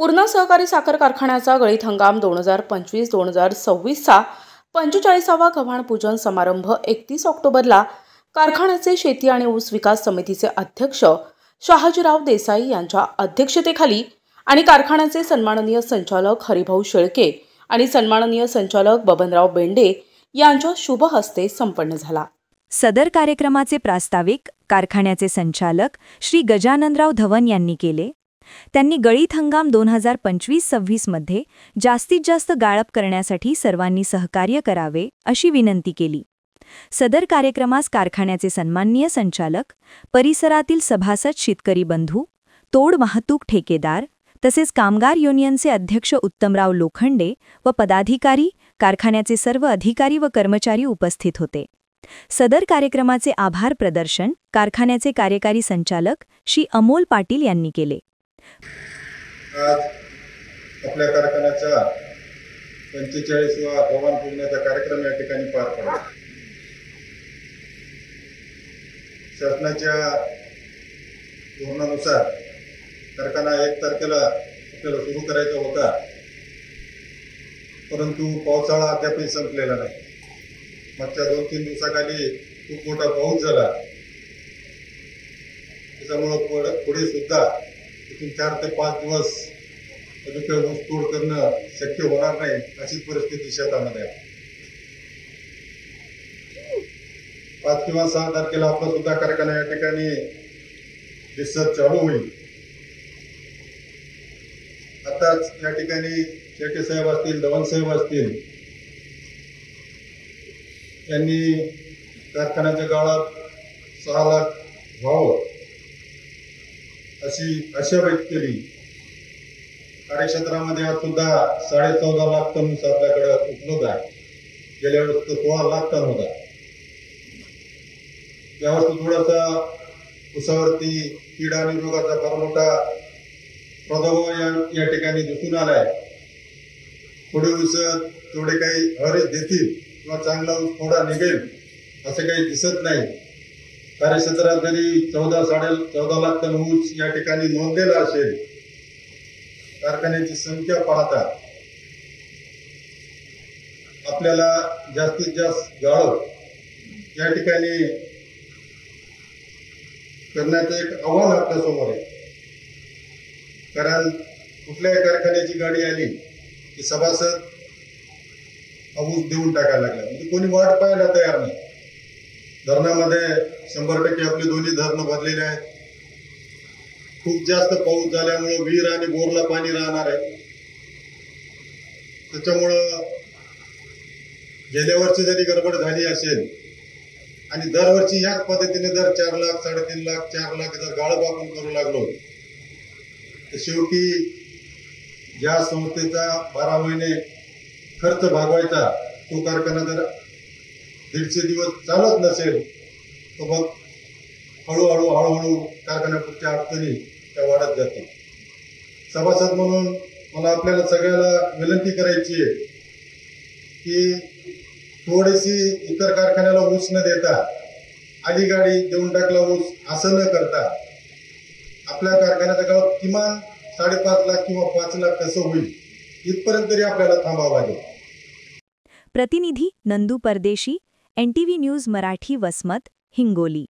पूर्णा सहकारी साखर कारखान्याचा गळीत हंगाम 2025-2026चा 45वा गव्हाण पूजन समारंभ 31 ऑक्टोबरला कारखान्याचे शेती आणि ऊस विकास समितीचे अध्यक्ष शहाजीराव देसाई यांच्या अध्यक्षतेखाली आणि कारखान्याचे सन्माननीय संचालक हरिभाऊ शेळके आणि सन्माननीय संचालक बबनराव बेंडे यांच्या शुभ हस्ते संपन्न झाला। सदर कार्यक्रमाचे प्रास्ताविक कारखान्याचे संचालक श्री गजाननराव धवन यांनी केले। त्यांनी गळीत हंगाम 2025-26 मध्ये जास्तीत जास्त गाळप करण्यासाठी सर्वांनी सहकार्य करावे अशी विनंती केली। सदर कार्यक्रमास कारखान्याचे सन्माननीय संचालक, परिसरातील सभासद शेतकरी बंधू, तोड वाहतूक ठेकेदार तसेच कामगार युनियनचे अध्यक्ष उत्तमराव लोखंडे व पदाधिकारी, कारखान्याचे सर्व अधिकारी व कर्मचारी उपस्थित होते। सदर कार्यक्रमाचे आभार प्रदर्शन कारखान्याचे कार्यकारी संचालक श्री अमोल पाटील यांनी केले। आज आपल्या कारखान्याचा 45वा गव्हाण पूजनाचा कार्यक्रम या ठिकाणी पार पडला। शासनाच्या धोरणानुसार कारखाना 1 तारखेला आपल्याला सुरू करायचा होता, परंतु पावसाळा अद्यापही संपलेला नाही। मागच्या 2-3 दिवसाखाली खूप मोठा पाऊस झाला, त्याच्यामुळे पुढे सुद्धा 4 ते 5 दिवस ऊस तोड करणं शक्य होणार नाही अशीच परिस्थिती शेतामध्ये आहे। 5 किंवा 6 तारखेला आपला सुद्धा कारखाना या ठिकाणी रिसर्च चालू होईल। आताच या ठिकाणी शेटे साहेब असतील, धवन साहेब असतील, यांनी कारखान्याच्या गाळात 6 लाख व्हावं अशी आशा व्यक्त केली। कार्यक्षेत्रामध्ये आज सुद्धा 14.5 लाख टन ऊस आपल्याकडे उपलब्ध आहे। गेल्या वेळेस 16 लाख टन होता। यावर्षी थोडासा ऊसावरती कीड आणि रोगाचा फार मोठा प्रादुर्भाव या ठिकाणी दिसून आलाय। थोडे ऊस थोडे काही हरेच देतील किंवा चांगला ऊस थोडा निघेल असं काही दिसत नाही। कार्यक्षेत्रात जरी 14 लाख टन ऊस या ठिकाणी नोंदलेला असेल, कारखान्याची संख्या पाहता आपल्याला जास्तीत जास्त गाळप या ठिकाणी करण्याचं एक आव्हान आपल्यासमोर आहे। कारण कुठल्याही कारखान्याची गाडी आली की सभासद ऊस देऊन टाकायला लागला, म्हणजे कोणी वाट पाहायला तयार नाही। धरणामध्ये 100% आपले दोन्ही धरणं भरलेले आहेत। खूप जास्त पाऊस झाल्यामुळे विहीर आणि बोरला पाणी राहणार आहे। त्याच्यामुळं गेल्या वर्षी जरी गडबड झाली असेल आणि दरवर्षी याच पद्धतीने जर 4 लाख, 3.5 लाख, 4 लाख जर गाळप आपण करू लागलो तर शेवटी ज्या संस्थेचा 12 महिने खर्च भागवायचा तो कारखाना जर 150 दिवस चालत नसेल तर मग हळूहळू कारखान्यापुढच्या अडचणी त्या वाढत जातील। सभासद म्हणून मला आपल्याला सगळ्याला विनंती करायची आहे की थोडीशी इतर कारखान्याला ऊस न देता आली गाडी देऊन टाकला ऊस असं न करता आपल्या कारखान्याचा गाव किमान 5.5 लाख किंवा 5 लाख कसं होईल इथपर्यंत तरी आपल्याला थांबावं लागेल। प्रतिनिधी नंदू परदेशी, NTV न्यूज मराठी, वसमत, हिंगोली।